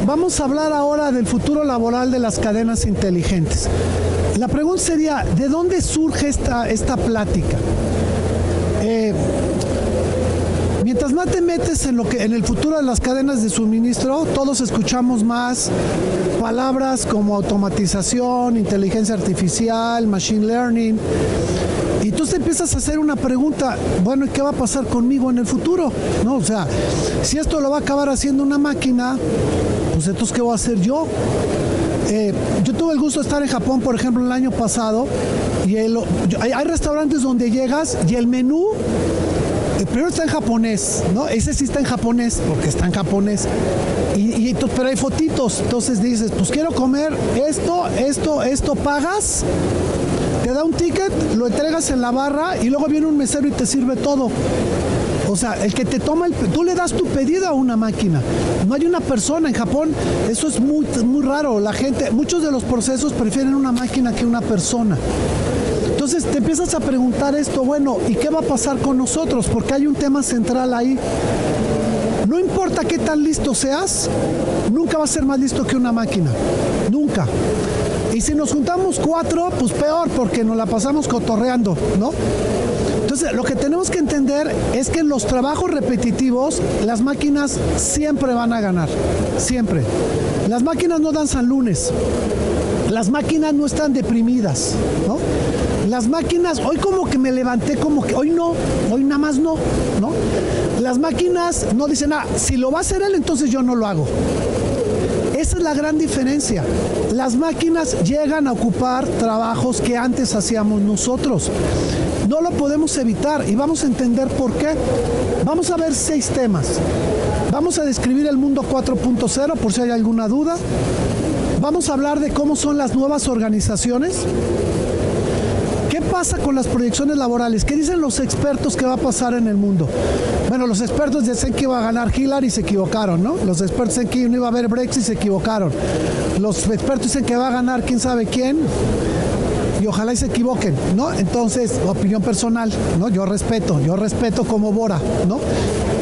Vamos a hablar ahora del futuro laboral de las cadenas inteligentes. La pregunta sería, ¿de dónde surge esta plática? Mientras más te metes en el futuro de las cadenas de suministro, todos escuchamos más palabras como automatización, inteligencia artificial, machine learning. Y tú te empiezas a hacer una pregunta, bueno, ¿y qué va a pasar conmigo en el futuro? ¿No? O sea, si esto lo va a acabar haciendo una máquina, pues entonces, ¿qué voy a hacer yo? Yo tuve el gusto de estar en Japón, por ejemplo, el año pasado, y hay restaurantes donde llegas y el menú primero está en japonés, ¿no? Ese sí está en japonés, porque está en japonés. Pero hay fotitos, entonces dices, pues quiero comer esto, pagas, te da un ticket, lo entregas en la barra y luego viene un mesero y te sirve todo. O sea, el que te toma tú le das tu pedido a una máquina. No hay una persona en Japón. Eso es muy, muy raro. Muchos de los procesos prefieren una máquina que una persona. Entonces te empiezas a preguntar esto, bueno, ¿y qué va a pasar con nosotros? Porque hay un tema central ahí. No importa qué tan listo seas, nunca vas a ser más listo que una máquina. Nunca. Y si nos juntamos 4, pues peor, porque nos la pasamos cotorreando, ¿no? Entonces, lo que tenemos que entender es que en los trabajos repetitivos, las máquinas siempre van a ganar. Siempre. Las máquinas no danzan lunes. Las máquinas no están deprimidas, ¿no? Las máquinas, hoy como que me levanté como que, hoy no, hoy nada más no, ¿no? Las máquinas no dicen, si lo va a hacer él, entonces yo no lo hago. Esa es la gran diferencia. Las máquinas llegan a ocupar trabajos que antes hacíamos nosotros. No lo podemos evitar y vamos a entender por qué. Vamos a ver 6 temas. Vamos a describir el mundo 4.0 por si hay alguna duda. Vamos a hablar de cómo son las nuevas organizaciones. ¿Qué pasa con las proyecciones laborales? ¿Qué dicen los expertos que va a pasar en el mundo? Bueno, los expertos dicen que iba a ganar Hillary y se equivocaron, ¿no? Los expertos dicen que no iba a haber Brexit y se equivocaron. Los expertos dicen que va a ganar quién sabe quién y ojalá y se equivoquen, ¿no? Entonces, opinión personal, ¿no? Yo respeto como Bora, ¿no?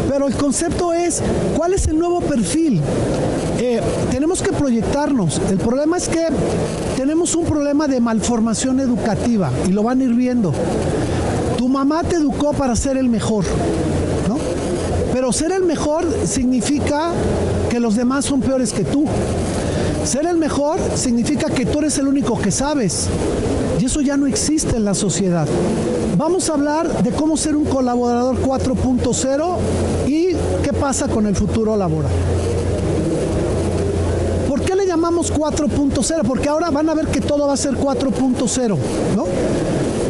Pero el concepto es, ¿cuál es el nuevo perfil? Tenemos que proyectarnos. El problema es que tenemos un problema de malformación educativa y lo van a ir viendo. Tu mamá te educó para ser el mejor, ¿no? Pero ser el mejor significa que los demás son peores que tú. Ser el mejor significa que tú eres el único que sabes. Y eso ya no existe en la sociedad. Vamos a hablar de cómo ser un colaborador 4.0 y qué pasa con el futuro laboral. ¿Por qué le llamamos 4.0? Porque ahora van a ver que todo va a ser 4.0, ¿no?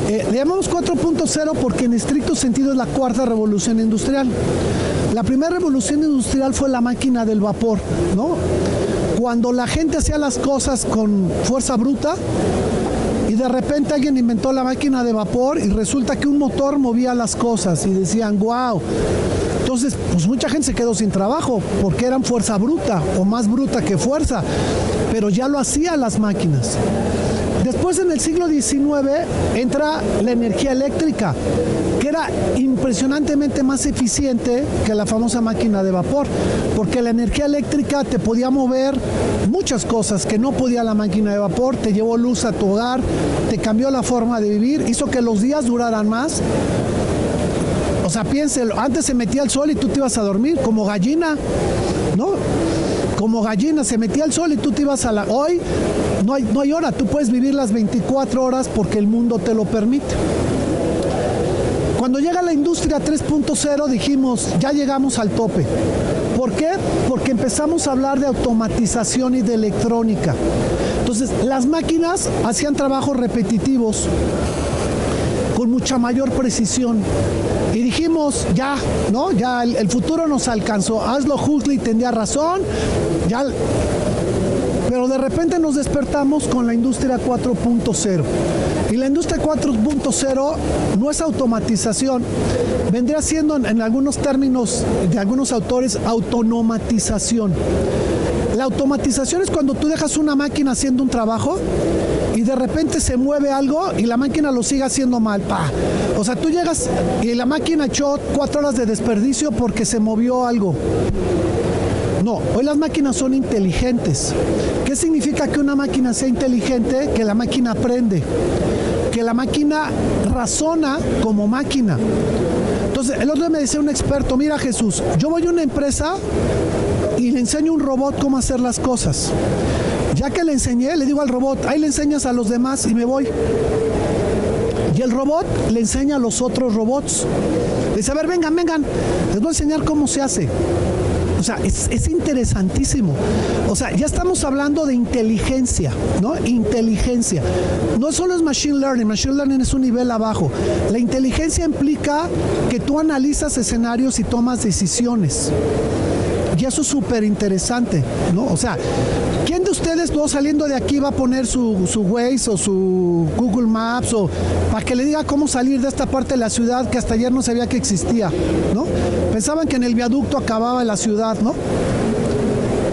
Le llamamos 4.0 porque en estricto sentido es la cuarta revolución industrial. La primera revolución industrial fue la máquina del vapor, ¿no? Cuando la gente hacía las cosas con fuerza bruta y de repente alguien inventó la máquina de vapor y resulta que un motor movía las cosas y decían, wow. Entonces, pues mucha gente se quedó sin trabajo porque eran fuerza bruta o más bruta que fuerza, pero ya lo hacían las máquinas. Después, en el siglo XIX, entra la energía eléctrica, que era impresionantemente más eficiente que la famosa máquina de vapor, porque la energía eléctrica te podía mover muchas cosas que no podía la máquina de vapor, te llevó luz a tu hogar, te cambió la forma de vivir, hizo que los días duraran más. O sea, piénselo, antes se metía el sol y tú te ibas a dormir como gallina, ¿no? Como gallina, se metía el sol y tú te ibas a Hoy no hay hora, tú puedes vivir las 24 horas porque el mundo te lo permite. Cuando llega la industria 3.0 dijimos, ya llegamos al tope. ¿Por qué? Porque empezamos a hablar de automatización y de electrónica. Entonces, las máquinas hacían trabajos repetitivos con mucha mayor precisión. Y dijimos, ya, ¿no? Ya el futuro nos alcanzó. Hazlo, Huxley tenía razón. Ya. Pero de repente nos despertamos con la industria 4.0. Y la industria 4.0 no es automatización. Vendría siendo, en algunos términos de algunos autores, autonomatización. La automatización es cuando tú dejas una máquina haciendo un trabajo y y de repente se mueve algo y la máquina lo sigue haciendo mal. ¡Pah! O sea, tú llegas y la máquina echó 4 horas de desperdicio porque se movió algo. No, hoy las máquinas son inteligentes. ¿Qué significa que una máquina sea inteligente? Que la máquina aprende, que la máquina razona como máquina. Entonces, el otro día me decía un experto, mira Jesús, yo voy a una empresa y le enseño a un robot cómo hacer las cosas. Ya que le enseñé, le digo al robot, ahí le enseñas a los demás y me voy. Y el robot le enseña a los otros robots. Le dice, a ver, vengan, les voy a enseñar cómo se hace. O sea, es interesantísimo. O sea, ya estamos hablando de inteligencia, ¿no? Inteligencia. No solo es machine learning es un nivel abajo. La inteligencia implica que tú analizas escenarios y tomas decisiones. Y eso es súper interesante, ¿no? O sea, ¿quién de ustedes no saliendo de aquí va a poner su Waze o su Google Maps o para que le diga cómo salir de esta parte de la ciudad que hasta ayer no sabía que existía, ¿no? Pensaban que en el viaducto acababa la ciudad, ¿no?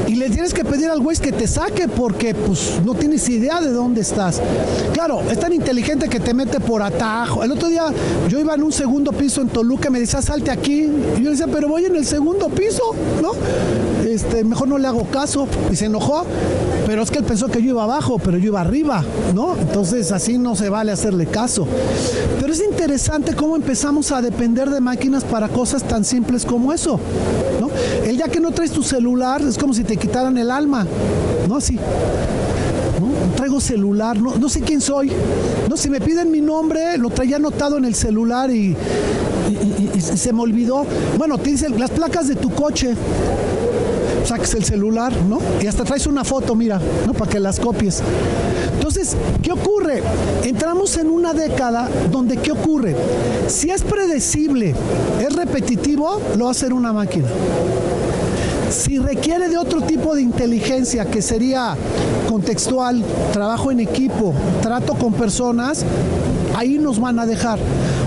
Y le tienes que pedir al Waze que te saque porque pues no tienes idea de dónde estás. Claro, es tan inteligente que te mete por atajo. El otro día yo iba en un segundo piso en Toluca y me decía, salte aquí. Y yo decía, pero voy en el segundo piso, ¿no? Mejor no le hago caso. Y se enojó, pero es que él pensó que yo iba abajo, pero yo iba arriba, ¿no? Entonces así no se vale hacerle caso. Pero es interesante cómo empezamos a depender de máquinas para cosas tan simples como eso, ¿no? El día que no traes tu celular es como si te quitaran el alma, ¿no? Así, ¿no? Traigo celular, no sé quién soy, no, si me piden mi nombre, lo traía anotado en el celular y se me olvidó. Bueno, te dicen las placas de tu coche, saques el celular, ¿no? Y hasta traes una foto, mira, ¿no? Para que las copies. Entonces, ¿qué ocurre? Entramos en una década donde, ¿qué ocurre? Si es predecible, es repetitivo, lo va a hacer una máquina. Si requiere de otro tipo de inteligencia, que sería contextual, trabajo en equipo, trato con personas, ahí nos van a dejar.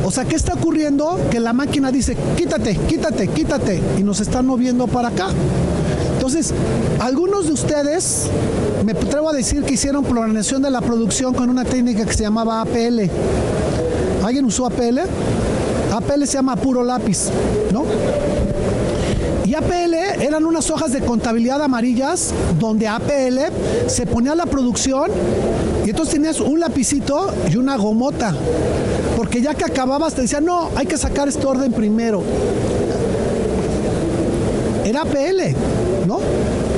O sea, ¿qué está ocurriendo? Que la máquina dice, quítate, y nos están moviendo para acá. Entonces, algunos de ustedes, me atrevo a decir que hicieron planeación de la producción con una técnica que se llamaba APL. ¿Alguien usó APL? APL se llama puro lápiz, ¿no? Y APL eran unas hojas de contabilidad amarillas donde APL se ponía la producción y entonces tenías un lapicito y una gomota. Porque ya que acababas te decían, no, hay que sacar este orden primero. Era APL, ¿no?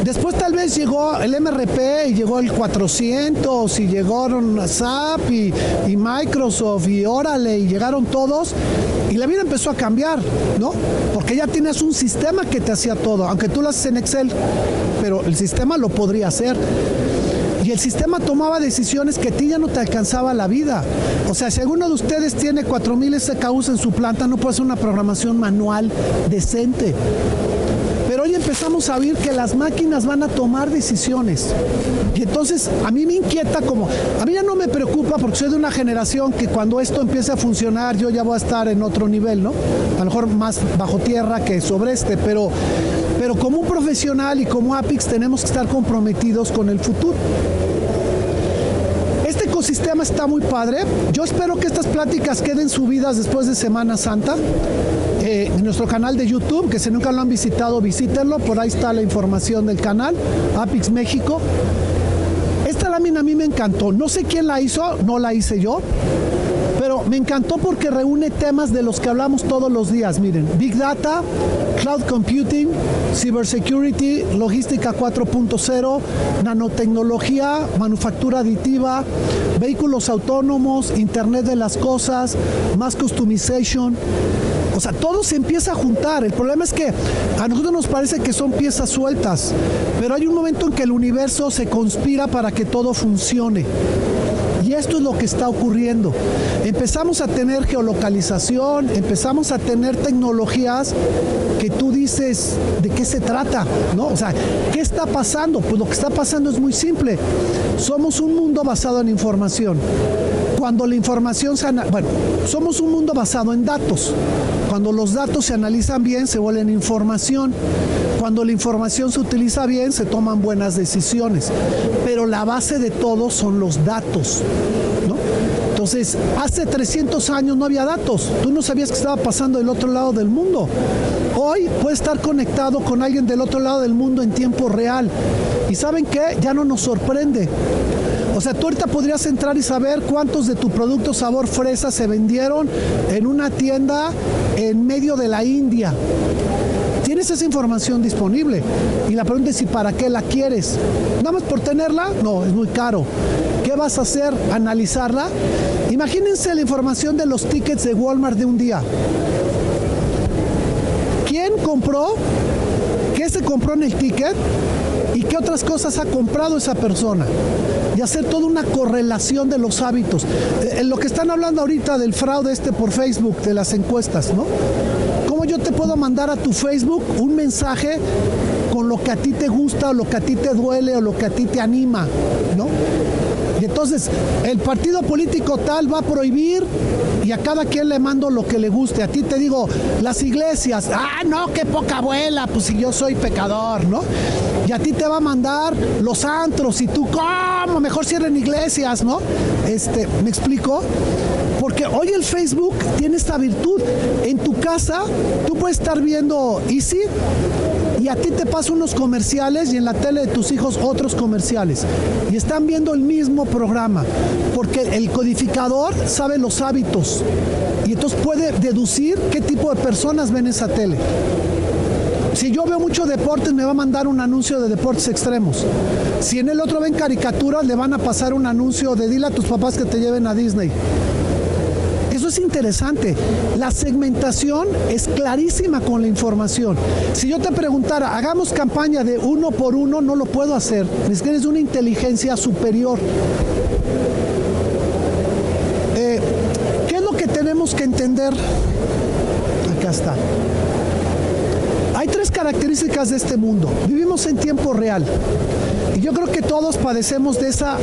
Después tal vez llegó el MRP y llegó el 400 y llegaron SAP y Microsoft y Oracle y llegaron todos y la vida empezó a cambiar, ¿no? Porque ya tienes un sistema que te hacía todo, aunque tú lo haces en Excel, pero el sistema lo podría hacer. Y el sistema tomaba decisiones que a ti ya no te alcanzaba la vida. O sea, si alguno de ustedes tiene 4000 SKUs en su planta, no puede hacer una programación manual decente. Pero hoy empezamos a oír que las máquinas van a tomar decisiones. Y entonces a mí me inquieta a mí ya no me preocupa porque soy de una generación que cuando esto empiece a funcionar yo ya voy a estar en otro nivel, ¿no? A lo mejor más bajo tierra que sobre pero como un profesional y como Apix tenemos que estar comprometidos con el futuro. Este ecosistema está muy padre. Yo espero que estas pláticas queden subidas después de Semana Santa. En nuestro canal de YouTube, que si nunca lo han visitado, visítenlo. Por ahí está la información del canal, Apix México. Esta lámina a mí me encantó. No sé quién la hizo, no la hice yo. Pero me encantó porque reúne temas de los que hablamos todos los días. Miren, Big Data, Cloud Computing, Cybersecurity, Logística 4.0, nanotecnología, manufactura aditiva, vehículos autónomos, Internet de las cosas, Mass Customization. O sea, todo se empieza a juntar. El problema es que a nosotros nos parece que son piezas sueltas, pero hay un momento en que el universo se conspira para que todo funcione. Y esto es lo que está ocurriendo. Empezamos a tener geolocalización, empezamos a tener tecnologías que tú dices, ¿de qué se trata? ¿No? O sea, ¿qué está pasando? Pues lo que está pasando es muy simple. Somos un mundo basado en información. Cuando la información somos un mundo basado en datos. Cuando los datos se analizan bien, se vuelven información. cuando la información se utiliza bien, se toman buenas decisiones. Pero la base de todo son los datos, ¿no? Entonces, hace 300 años no había datos. Tú no sabías qué estaba pasando del otro lado del mundo. Hoy puedes estar conectado con alguien del otro lado del mundo en tiempo real. ¿Y saben qué? Ya no nos sorprende. O sea, tú ahorita podrías entrar y saber cuántos de tu producto sabor fresa se vendieron en una tienda en medio de la India. Tienes esa información disponible. Y la pregunta es, ¿y para qué la quieres? ¿Nada más por tenerla? No, es muy caro. ¿Qué vas a hacer? ¿Analizarla? Imagínense la información de los tickets de Walmart de un día. ¿Quién compró? ¿Qué se compró en el ticket? ¿Y qué otras cosas ha comprado esa persona? Y hacer toda una correlación de los hábitos. Lo que están hablando ahorita del fraude por Facebook, de las encuestas, ¿no? ¿Cómo yo te puedo mandar a tu Facebook un mensaje con lo que a ti te gusta, o lo que a ti te duele, o lo que a ti te anima, ¿no? Y entonces, el partido político tal va a prohibir y a cada quien le mando lo que le guste. A ti te digo, las iglesias, no, qué poca abuela, pues si yo soy pecador, ¿no? Y a ti te va a mandar los antros y tú, ¿cómo? Mejor cierren iglesias, ¿no? ¿Me explico? Porque hoy el Facebook tiene esta virtud. En tu casa, tú puedes estar viendo Easy y a ti te pasan unos comerciales y en la tele de tus hijos otros comerciales. Y están viendo el mismo programa. Porque el codificador sabe los hábitos. Y entonces puede deducir qué tipo de personas ven esa tele. Si yo veo mucho deportes, me va a mandar un anuncio de deportes extremos. Si en el otro ven caricaturas, le van a pasar un anuncio de dile a tus papás que te lleven a Disney. Eso es interesante. La segmentación es clarísima con la información. Si yo te preguntara, hagamos campaña de 1 por 1, no lo puedo hacer. Necesitas una inteligencia superior. ¿Qué es lo que tenemos que entender? Acá está. Hay 3 características de este mundo. Vivimos en tiempo real. Y yo creo que todos padecemos de esa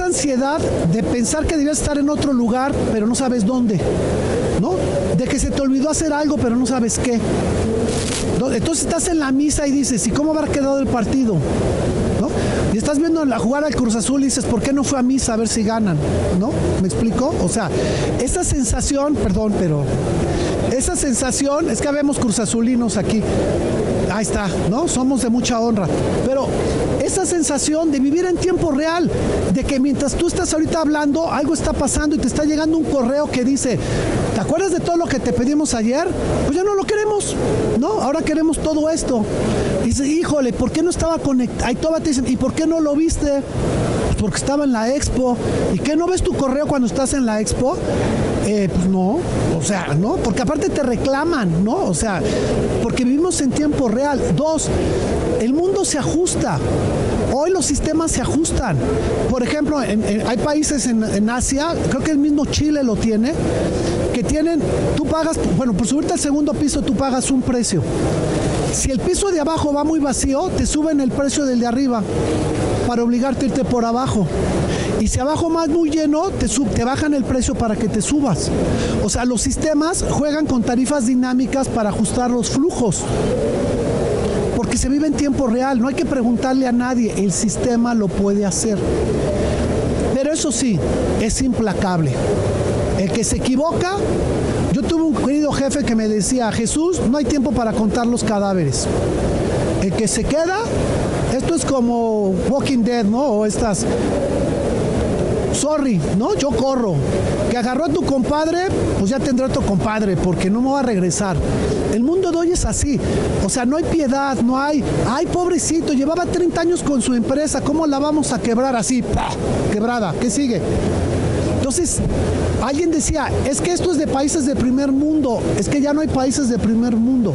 ansiedad de pensar que debías estar en otro lugar, pero no sabes dónde, ¿no? De que se te olvidó hacer algo, pero no sabes qué. Entonces estás en la misa y dices, ¿y cómo habrá quedado el partido? ¿No? Y estás viendo la jugar al Cruz Azul y dices, ¿por qué no fue a misa a ver si ganan? ¿No? ¿Me explico? O sea, esa sensación, perdón, pero esa sensación, es que habemos cruzazulinos aquí. Ahí está, ¿no? Somos de mucha honra. Pero esa sensación de vivir en tiempo real, de que mientras tú estás ahorita hablando, algo está pasando y te está llegando un correo que dice, ¿te acuerdas de todo lo que te pedimos ayer? Pues ya no lo queremos, ¿no? Ahora queremos todo esto. Y dices, híjole, ¿por qué no estaba conectado? Ahí todavía te dicen, ¿y por qué no lo viste? Pues porque estaba en la expo. ¿Y qué, no ves tu correo cuando estás en la expo? Pues no, o sea, ¿no? Porque aparte te reclaman, ¿no? O sea, porque vivimos en tiempo real. 2, el mundo se ajusta. Hoy los sistemas se ajustan. Por ejemplo, hay países en Asia, creo que el mismo Chile lo tiene, que tienen, tú pagas, bueno, por subirte al segundo piso tú pagas un precio. Si el piso de abajo va muy vacío, te suben el precio del de arriba para obligarte a irte por abajo. Y si abajo más muy lleno, te bajan el precio para que te subas. O sea, los sistemas juegan con tarifas dinámicas para ajustar los flujos. Porque se vive en tiempo real, no hay que preguntarle a nadie, el sistema lo puede hacer. Pero eso sí, es implacable. El que se equivoca, yo tuve un querido jefe que me decía, Jesús, no hay tiempo para contar los cadáveres. El que se queda, esto es como Walking Dead, ¿no? O estas... Sorry, ¿no? Yo corro. Que agarró a tu compadre, pues ya tendrá otro compadre, porque no me va a regresar. El mundo de hoy es así. O sea, no hay piedad, no hay... Ay, pobrecito, llevaba 30 años con su empresa, ¿cómo la vamos a quebrar así? ¡Pah! Quebrada, ¿qué sigue? Entonces, alguien decía, es que esto es de países de primer mundo. Es que ya no hay países de primer mundo.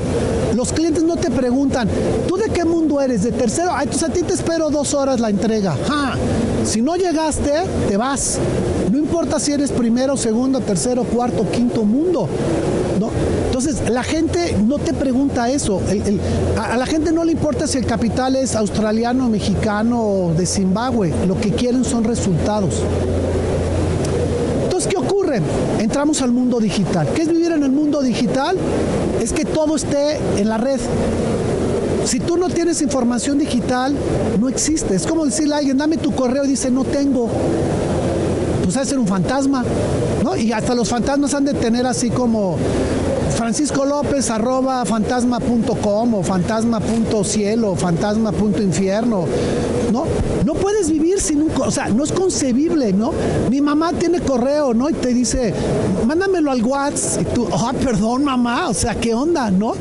Los clientes no te preguntan, ¿tú de qué mundo eres? ¿De tercero? Ay, pues a ti te espero 2 horas la entrega. ¡Ja! Si no llegaste, te vas. No importa si eres primero, segundo, tercero, cuarto, quinto mundo, ¿no? Entonces, la gente no te pregunta eso. A la gente no le importa si el capital es australiano, mexicano o de Zimbabue. Lo que quieren son resultados. Entonces, ¿qué ocurre? ocurre? Entramos al mundo digital. ¿Qué es vivir en el mundo digital? Es que todo esté en la red. Si tú no tienes información digital, no existe. Es como decirle a alguien, dame tu correo, y dice, no tengo. Pues debe ser un fantasma, ¿no? Y hasta los fantasmas han de tener así como franciscolopez@fantasma.com o fantasma.cielo o fantasma.infierno, ¿no? No puedes vivir sin un, o sea, no es concebible, ¿no? Mi mamá tiene correo, ¿no? Y te dice, mándamelo al WhatsApp. Y tú, perdón, mamá, o sea, ¿qué onda, no?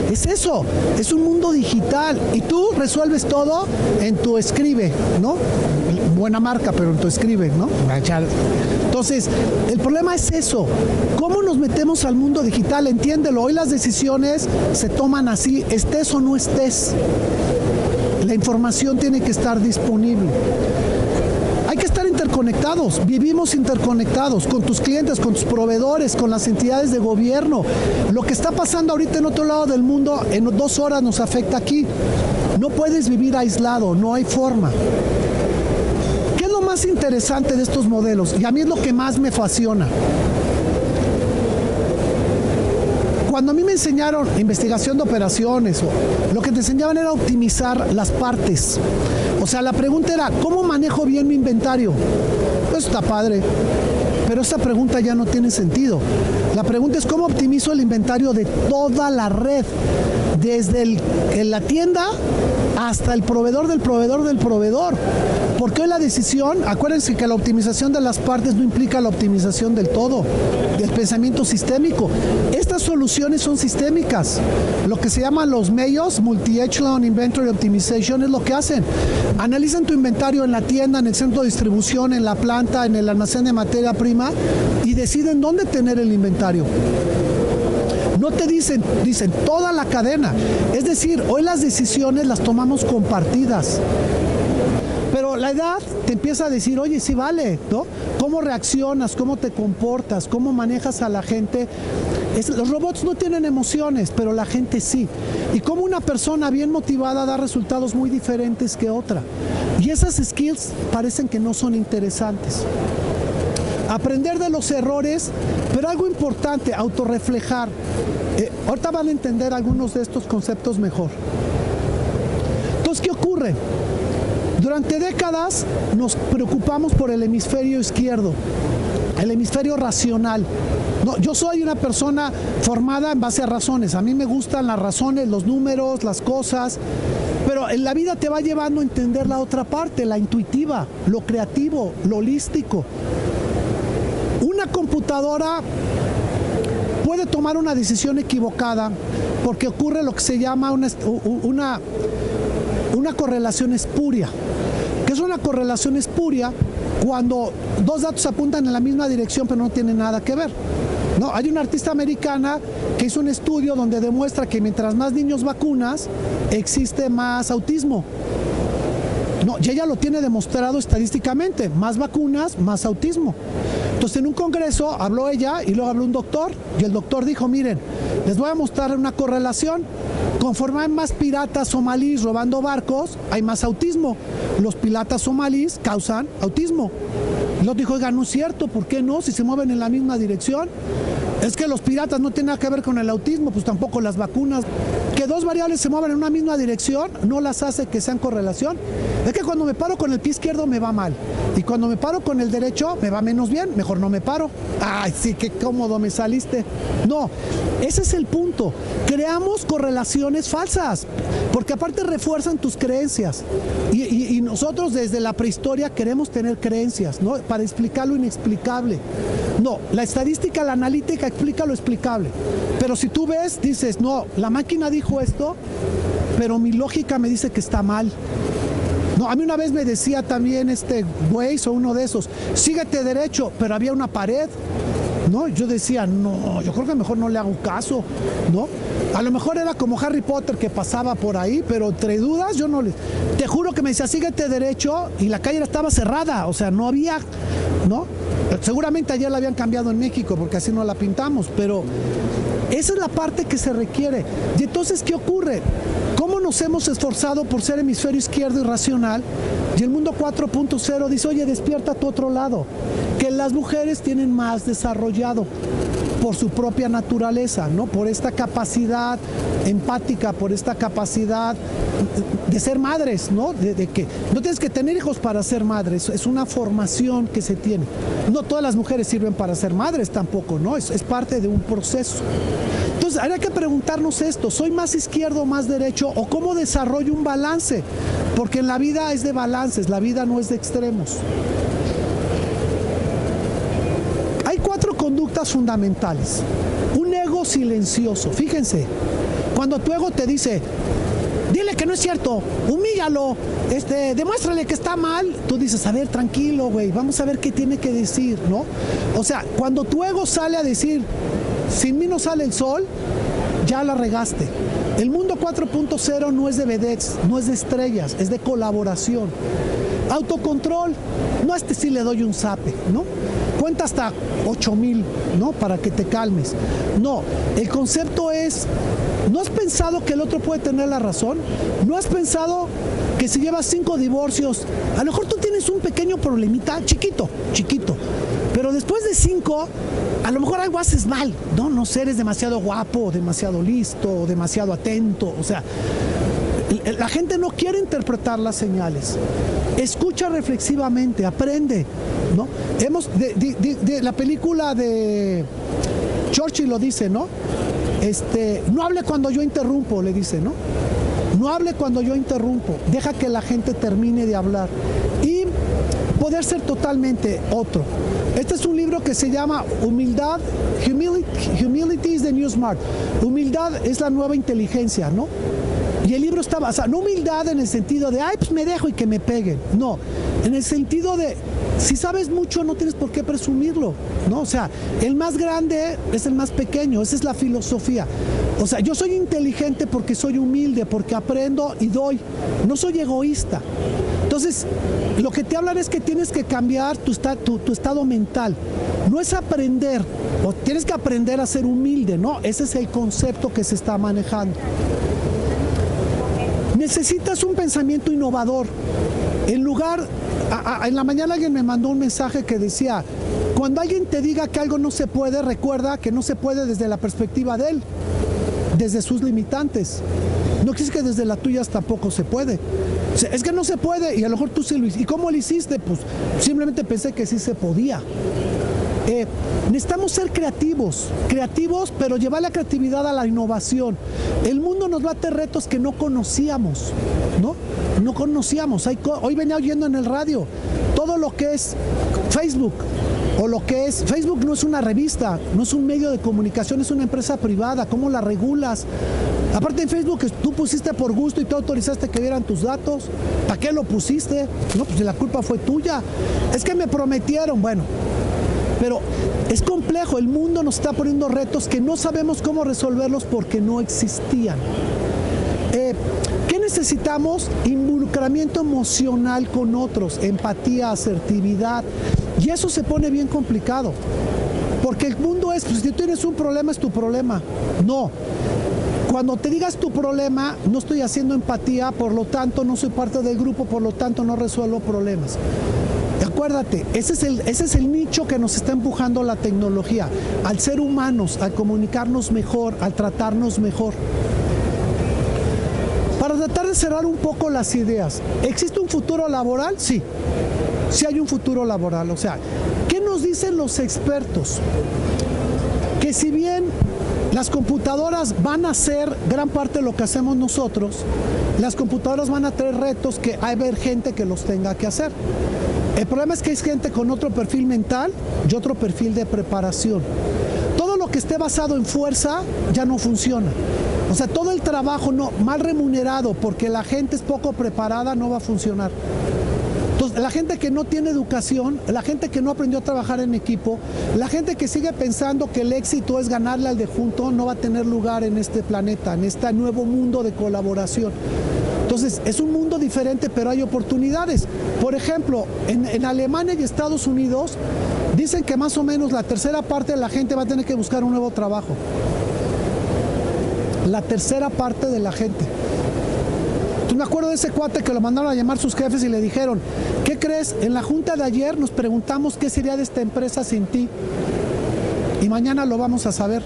Es eso, es un mundo digital y tú resuelves todo en tu escribe, ¿no? Buena marca, pero en tu escribe, ¿no? Entonces, el problema es eso. ¿Cómo nos metemos al mundo digital? Entiéndelo, hoy las decisiones se toman así, estés o no estés. La información tiene que estar disponible. Hay que estar interconectados, vivimos interconectados con tus clientes, con tus proveedores, con las entidades de gobierno. Lo que está pasando ahorita en otro lado del mundo, en 2 horas nos afecta aquí. No puedes vivir aislado, no hay forma. ¿Qué es lo más interesante de estos modelos? Y a mí es lo que más me fascina. Cuando a mí me enseñaron investigación de operaciones, lo que te enseñaban era optimizar las partes. O sea, la pregunta era, ¿cómo manejo bien mi inventario? Eso está padre, pero esta pregunta ya no tiene sentido. La pregunta es, ¿cómo optimizo el inventario de toda la red? Desde la tienda hasta el proveedor del proveedor del proveedor. Porque hoy la decisión, acuérdense que la optimización de las partes no implica la optimización del todo, del pensamiento sistémico. Estas soluciones son sistémicas. Lo que se llaman los MEIOs, Multi-Echelon Inventory Optimization, es lo que hacen. Analizan tu inventario en la tienda, en el centro de distribución, en la planta, en el almacén de materia prima y deciden dónde tener el inventario. No te dicen toda la cadena. Es decir, hoy las decisiones las tomamos compartidas. Pero la edad te empieza a decir, oye, sí vale, ¿no? ¿Cómo reaccionas? ¿Cómo te comportas? ¿Cómo manejas a la gente? Los robots no tienen emociones, pero la gente sí. Y cómo una persona bien motivada da resultados muy diferentes que otra. Y esas skills parecen que no son interesantes. Aprender de los errores, pero algo importante, autorreflejar. Ahorita van a entender algunos de estos conceptos mejor. Entonces, ¿qué ocurre? Durante décadas nos preocupamos por el hemisferio izquierdo, el hemisferio racional. No, yo soy una persona formada en base a razones. A mí me gustan las razones, los números, las cosas. Pero en la vida te va llevando a entender la otra parte, la intuitiva, lo creativo, lo holístico. Una computadora puede tomar una decisión equivocada porque ocurre lo que se llama una correlación espuria. ¿Qué es una correlación espuria? Cuando 2 datos apuntan en la misma dirección pero no tienen nada que ver. No, hay una artista americana que hizo un estudio donde demuestra que mientras más niños vacunas, existe más autismo. No, y ella lo tiene demostrado estadísticamente. Más vacunas, más autismo. Entonces en un congreso habló ella y luego habló un doctor y el doctor dijo, miren, les voy a mostrar una correlación. Conforme hay más piratas somalíes robando barcos, hay más autismo. Los piratas somalíes causan autismo. Y luego dijo, oiga, no es cierto, ¿por qué no? Si se mueven en la misma dirección. Es que los piratas no tienen nada que ver con el autismo, pues tampoco las vacunas. Que 2 variables se muevan en una misma dirección no las hace que sean correlación. Es que cuando me paro con el pie izquierdo me va mal. Y cuando me paro con el derecho me va menos bien, mejor no me paro. Ay, sí, qué cómodo me saliste. No, ese es el punto. Creamos correlaciones falsas, porque aparte refuerzan tus creencias. Y nosotros desde la prehistoria queremos tener creencias, ¿no? Para explicar lo inexplicable. No, la estadística, la analítica explica lo explicable. Pero si tú ves, dices, no, la máquina dijo esto, pero mi lógica me dice que está mal. No, a mí una vez me decía también Waze o uno de esos, síguete derecho, pero había una pared. No, yo decía, no, yo creo que mejor no le hago caso, ¿no? A lo mejor era como Harry Potter que pasaba por ahí, pero entre dudas yo no le... Te juro que me decía, síguete derecho y la calle estaba cerrada, o sea, no había, ¿no? Seguramente ayer la habían cambiado en México porque así no la pintamos, pero esa es la parte que se requiere. Y entonces, ¿qué ocurre? ¿Cómo nos hemos esforzado por ser hemisferio izquierdo y racional? Y el mundo 4.0 dice, oye, despierta a tu otro lado, que las mujeres tienen más desarrollado por su propia naturaleza, ¿no? Por esta capacidad empática, por esta capacidad de ser madres, ¿no? De que no tienes que tener hijos para ser madres, es una formación que se tiene. No todas las mujeres sirven para ser madres tampoco, ¿no? Es parte de un proceso. Entonces, habría que preguntarnos esto, ¿soy más izquierdo o más derecho? ¿O cómo desarrollo un balance? Porque en la vida es de balances, la vida no es de extremos. Hay 4 conductas fundamentales. Un ego silencioso. Fíjense, cuando tu ego te dice, dile que no es cierto, humíllalo, demuéstrale que está mal, tú dices, a ver, tranquilo, güey, vamos a ver qué tiene que decir, ¿no? O sea, cuando tu ego sale a decir, sin mí no sale el sol, ya la regaste. El mundo 4.0 no es de vedettes, no es de estrellas, es de colaboración. Autocontrol, no a este sí le doy un zape, ¿no? Cuenta hasta 8,000, ¿no? Para que te calmes. No, el concepto es, ¿no has pensado que el otro puede tener la razón? ¿No has pensado que si llevas 5 divorcios, a lo mejor tú tienes un pequeño problemita, chiquito, pero después de 5, a lo mejor algo haces mal, ¿no? No sé, eres demasiado guapo, demasiado listo, demasiado atento, o sea, la gente no quiere interpretar las señales. Escucha reflexivamente, aprende, ¿no? De la película de Churchill lo dice, ¿no? No hable cuando yo interrumpo, le dice, ¿no? No hable cuando yo interrumpo, deja que la gente termine de hablar y poder ser totalmente otro. Este es un libro que se llama Humildad, Humility is the New Smart. Humildad es la nueva inteligencia, ¿no? Y el libro está basado, no humildad en el sentido de, ay, pues me dejo y que me peguen. No, en el sentido de, si sabes mucho no tienes por qué presumirlo, ¿no? O sea, el más grande es el más pequeño, esa es la filosofía. O sea, yo soy inteligente porque soy humilde, porque aprendo y doy. No soy egoísta. Entonces, lo que te hablan es que tienes que cambiar tu estado mental. No es aprender, o tienes que aprender a ser humilde, ¿no? Ese es el concepto que se está manejando. Necesitas un pensamiento innovador. En la mañana alguien me mandó un mensaje que decía, cuando alguien te diga que algo no se puede, recuerda que no se puede desde la perspectiva de él, desde sus limitantes. No crees que desde las tuyas tampoco se puede. O sea, es que no se puede y a lo mejor tú sí lo hiciste. ¿Y cómo lo hiciste? Pues simplemente pensé que sí se podía. Necesitamos ser creativos, pero llevar la creatividad a la innovación. El mundo nos va a tener retos que no conocíamos, ¿no? No conocíamos. Hoy venía oyendo en el radio todo lo que es Facebook, o lo que es, Facebook no es una revista, no es un medio de comunicación, es una empresa privada. ¿Cómo la regulas? Aparte en Facebook tú pusiste por gusto y tú autorizaste que vieran tus datos. ¿Para qué lo pusiste? No, pues la culpa fue tuya. Es que me prometieron, bueno. Pero es complejo, el mundo nos está poniendo retos que no sabemos cómo resolverlos porque no existían. ¿Qué necesitamos? Involucramiento emocional con otros, empatía, asertividad. Y eso se pone bien complicado. Porque el mundo es, pues, si tienes un problema, es tu problema. No. Cuando te digas tu problema, no estoy haciendo empatía, por lo tanto no soy parte del grupo, por lo tanto no resuelvo problemas. Acuérdate, ese es el nicho que nos está empujando la tecnología, al ser humanos, al comunicarnos mejor, al tratarnos mejor. Para tratar de cerrar un poco las ideas, ¿existe un futuro laboral? Sí, sí hay un futuro laboral. O sea, ¿qué nos dicen los expertos? Que si bien las computadoras van a hacer gran parte de lo que hacemos nosotros, las computadoras van a tener retos que hay ver gente que los tenga que hacer. El problema es que hay gente con otro perfil mental y otro perfil de preparación. Todo lo que esté basado en fuerza ya no funciona. O sea, todo el trabajo mal remunerado porque la gente es poco preparada no va a funcionar. Entonces, la gente que no tiene educación, la gente que no aprendió a trabajar en equipo, la gente que sigue pensando que el éxito es ganarle al de junto, no va a tener lugar en este planeta, en este nuevo mundo de colaboración. Entonces, es un mundo diferente, pero hay oportunidades. Por ejemplo, en Alemania y Estados Unidos, dicen que más o menos la tercera parte de la gente va a tener que buscar un nuevo trabajo. La tercera parte de la gente. Entonces me acuerdo de ese cuate que lo mandaron a llamar sus jefes y le dijeron, ¿qué crees? En la junta de ayer nos preguntamos qué sería de esta empresa sin ti. Y mañana lo vamos a saber.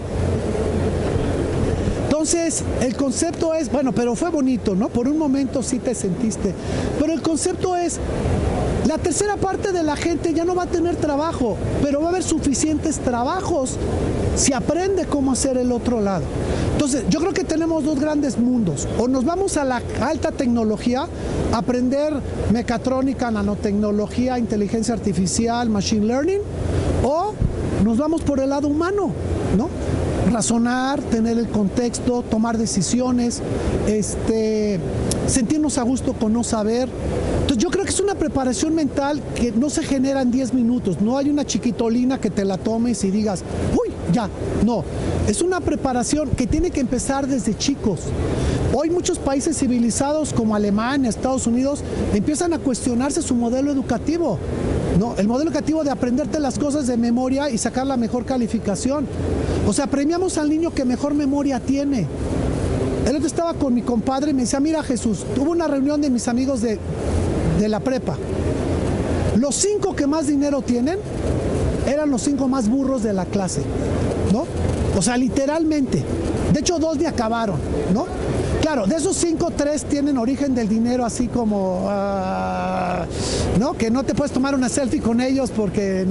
Entonces, el concepto es, bueno, pero fue bonito, ¿no? Por un momento sí te sentiste. Pero el concepto es, la tercera parte de la gente ya no va a tener trabajo, pero va a haber suficientes trabajos si aprende cómo hacer el otro lado. Entonces, yo creo que tenemos dos grandes mundos. O nos vamos a la alta tecnología, a aprender mecatrónica, nanotecnología, inteligencia artificial, machine learning, o nos vamos por el lado humano, ¿no? Razonar, tener el contexto, tomar decisiones, sentirnos a gusto con no saber. Entonces yo creo que es una preparación mental que no se genera en 10 minutos, no hay una chiquitolina que te la tomes y digas, uy, ya, no, es una preparación que tiene que empezar desde chicos. Hoy muchos países civilizados como Alemania, Estados Unidos, empiezan a cuestionarse su modelo educativo, ¿no? El modelo educativo de aprenderte las cosas de memoria y sacar la mejor calificación. O sea, premiamos al niño que mejor memoria tiene. El otro estaba con mi compadre y me decía, mira Jesús, tuve una reunión de mis amigos de la prepa. Los 5 que más dinero tienen eran los 5 más burros de la clase, ¿no? O sea, literalmente. De hecho, 2 ni acabaron, ¿no? Claro, de esos 5, 3 tienen origen del dinero así como, ¿no? Que no te puedes tomar una selfie con ellos porque...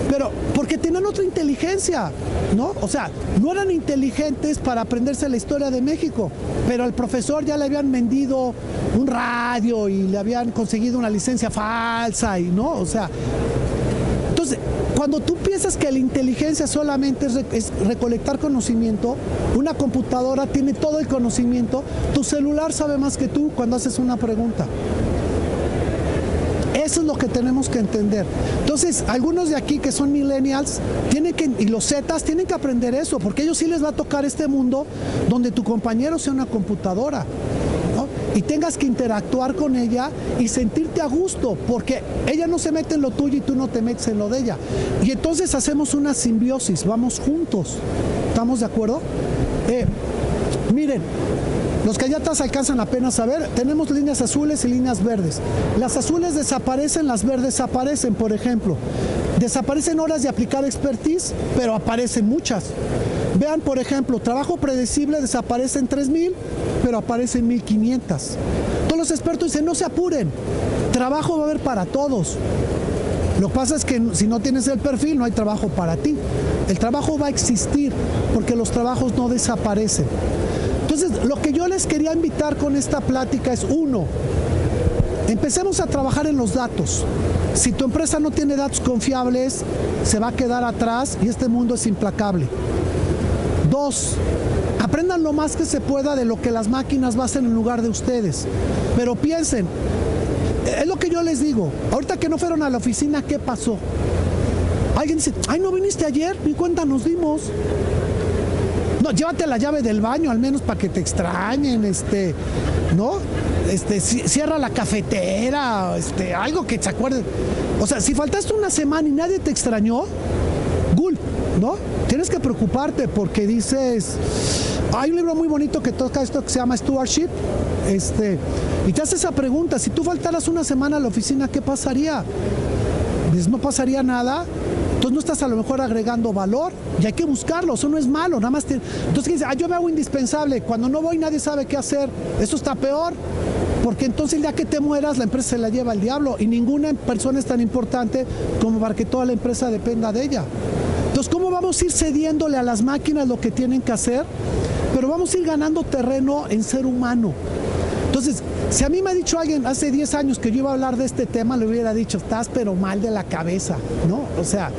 pero porque tenían otra inteligencia, ¿no? O sea, no eran inteligentes para aprenderse la historia de México, pero al profesor ya le habían vendido un radio y le habían conseguido una licencia falsa, y ¿no? O sea, entonces, cuando tú piensas que la inteligencia solamente es recolectar conocimiento, una computadora tiene todo el conocimiento, tu celular sabe más que tú cuando haces una pregunta. Eso es lo que tenemos que entender. Entonces, algunos de aquí que son millennials y los Zetas tienen que aprender eso, porque a ellos sí les va a tocar este mundo donde tu compañero sea una computadora, ¿no? Y tengas que interactuar con ella y sentirte a gusto, porque ella no se mete en lo tuyo y tú no te metes en lo de ella. Y entonces hacemos una simbiosis, vamos juntos. ¿Estamos de acuerdo? Miren, los que ya alcanzan apenas a ver, tenemos líneas azules y líneas verdes. Las azules desaparecen, las verdes aparecen, por ejemplo. Desaparecen horas de aplicar expertise, pero aparecen muchas. Vean, por ejemplo, trabajo predecible desaparecen 3,000, pero aparecen 1,500. Todos los expertos dicen, no se apuren, trabajo va a haber para todos. Lo que pasa es que si no tienes el perfil, no hay trabajo para ti. El trabajo va a existir, porque los trabajos no desaparecen. Entonces, lo que yo les quería invitar con esta plática es, 1, empecemos a trabajar en los datos. Si tu empresa no tiene datos confiables, se va a quedar atrás y este mundo es implacable. 2, aprendan lo más que se pueda de lo que las máquinas va a hacer en lugar de ustedes. Pero piensen, es lo que yo les digo, ahorita que no fueron a la oficina, ¿qué pasó? Alguien dice, ay, ¿no viniste ayer? Ni cuenta nos dimos. No, llévate la llave del baño al menos para que te extrañen, ¿no? Cierra la cafetera, algo que se acuerden. O sea, si faltaste una semana y nadie te extrañó, gul, ¿no? Tienes que preocuparte porque dices, hay un libro muy bonito que toca esto que se llama Stewardship, y te hace esa pregunta, si tú faltaras una semana a la oficina, ¿qué pasaría? Pues no pasaría nada. Entonces no estás a lo mejor agregando valor y hay que buscarlo, eso no es malo, nada más entonces ¿qué dice? Yo me hago indispensable, cuando no voy nadie sabe qué hacer, eso está peor, porque entonces el día que te mueras la empresa se la lleva al diablo y ninguna persona es tan importante como para que toda la empresa dependa de ella. Entonces, ¿cómo vamos a ir cediéndole a las máquinas lo que tienen que hacer? Pero vamos a ir ganando terreno en ser humano. Entonces, si a mí me ha dicho alguien hace 10 años que yo iba a hablar de este tema, le hubiera dicho, estás pero mal de la cabeza, ¿no? O sea,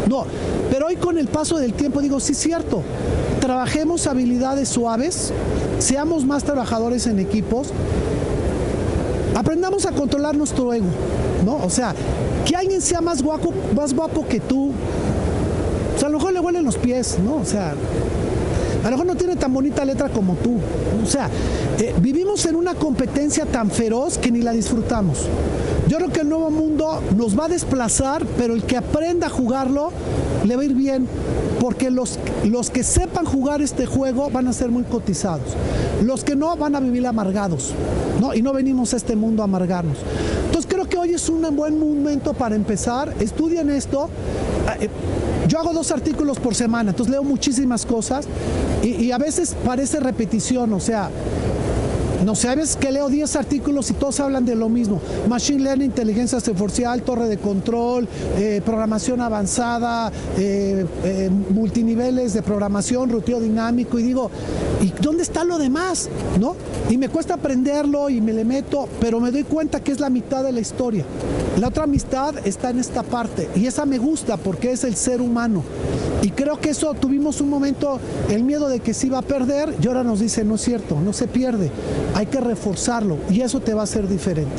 no. Pero hoy con el paso del tiempo digo, sí es cierto, trabajemos habilidades suaves, seamos más trabajadores en equipos, aprendamos a controlar nuestro ego, ¿no? O sea, que alguien sea más guapo que tú, o sea, a lo mejor le huelen los pies, ¿no? O sea, A lo mejor no tiene tan bonita letra como tú. O sea, vivimos en una competencia tan feroz que ni la disfrutamos. Yo creo que el nuevo mundo nos va a desplazar, pero el que aprenda a jugarlo le va a ir bien, porque los que sepan jugar este juego van a ser muy cotizados. Los que no van a vivir amargados, ¿no? Y no venimos a este mundo a amargarnos. Entonces creo que hoy es un buen momento para empezar. Estudien esto. Yo hago 2 artículos por semana, entonces leo muchísimas cosas y a veces parece repetición, o sea, no sé, a veces que leo 10 artículos y todos hablan de lo mismo. Machine Learning, inteligencia artificial, torre de control, programación avanzada, multiniveles de programación, ruteo dinámico, y digo, ¿y dónde está lo demás? ¿No? Y me cuesta aprenderlo y me le meto, pero me doy cuenta que es la mitad de la historia. La otra mitad está en esta parte y esa me gusta porque es el ser humano. Y creo que eso, tuvimos un momento, el miedo de que se iba a perder, y ahora nos dice, no es cierto, no se pierde, hay que reforzarlo y eso te va a hacer diferente.